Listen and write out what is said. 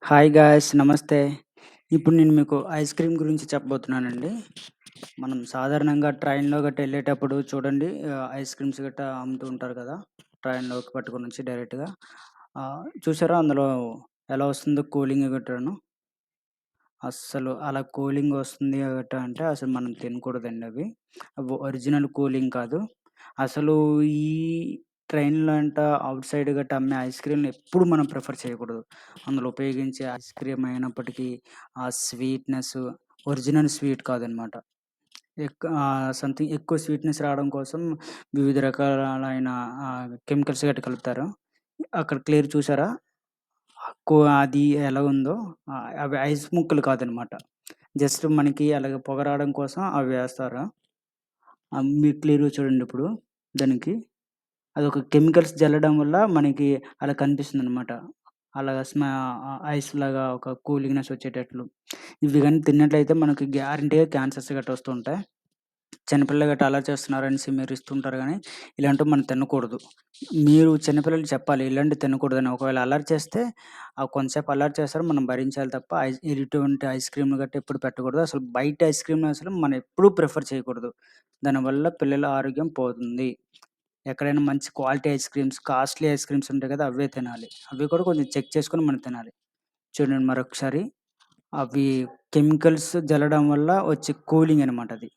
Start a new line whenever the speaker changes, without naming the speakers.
Hi guys నమస్తే. ఇప్పుడు నేను మీకు ఐస్ క్రీమ్ గురించి చెప్పబోతున్నానండి. మనం సాధారణంగా ట్రైన్‌లో గట్టా ఎళ్ళేటప్పుడు చూడండి ఐస్ క్రీమ్స్ గట్టా అమ్ముతూ ఉంటారు కదా! ట్రైన్‌లోకి పట్టుకొనొచ్చి డైరెక్ట్‌గా. చూసారా అందులో ఎలా వస్తుందో కూలింగ్ గట్రాను. అస్సలు అలా కూలింగ్ వస్తుంది గట్టా అంటే అసలు మనం తినకూడదండి అవి. అవి ఒరిజినల్ కూలింగ్ కాదు. అసలు ఈ ట్రైన్‌లో అంట ఔట్ సైడ్ గట్టా అమ్మే ఐస్ క్రీమ్‌ని ఎప్పుడు మనం ప్రిఫర్ చేయకూడదు. అందులో ఉపయోగించే ఐస్ క్రీమ్ అయినప్పటికీ ఆ స్వీట్‌నెస్ ఒరిజినల్ స్వీట్ కాదనమాట. సంథింగ్ ఎక్కువ స్వీట్‌నెస్ రావడం కోసం వివిధ రకాలైన కెమికల్స్ గట్టా కలుపుతారు. అక్కడ క్లియర్ చూసారా? అది ఎలాగుందో అవి ఐస్ ముక్కలు కాదనమాట. జస్ట్ మనకి అలాగ పొగ రావడం కోసం అవి వేస్తారు. మీరు క్లియర్‌గా చూడండిప్పుడు దానికి. అదొక కెమికల్స్ జల్లడం వల్ల మనకి అలా కనిపిస్తుందనమాట. అలాగా ఐస్‌లాగా ఒక కూలింగ్‌నెస్ వచ్చేటట్లు. ఇవి గాని తిన్నట్లయితే మనకి గ్యారంటీగా క్యాన్సర్స్ గట్టా వస్తూ ఉంటాయి. చిన్నపిల్లలు గట్టా అల్లరి చేస్తున్నారనేసి మీరు ఇస్తుంటారు గానీ, ఇలాంటివి మనం తినకూడదు. మీరు చిన్నపిల్లలకి చెప్పాలి ఇలాంటివి తినకూడదని. ఒకవేళ అల్లరి చేస్తే కొంతసేపు అల్లరి చేస్తారు. మనం భరించాలి తప్ప ఇటువంటి ఐస్ క్రీమ్‌లు గట్టా ఎప్పుడు పెట్టకూడదు. అసలు బయట ఐస్ క్రీమ్‌లు అసలు మనం ఎప్పుడూ ప్రిఫర్ చేయకూడదు. దానివల్ల పిల్లల ఆరోగ్యం పోతుంది. ఎక్కడైనా మంచి quality ice creams, costly ice creams ఉంటాయి కదా! అవే తినాలి. అవి కూడా కొంచెం చెక్ చేసుకొని మనం తినాలి. చూడండి మరొకసారి అవి కెమికల్స్ జల్లడం వల్ల వచ్చే కూలింగ్ అనమాట అది.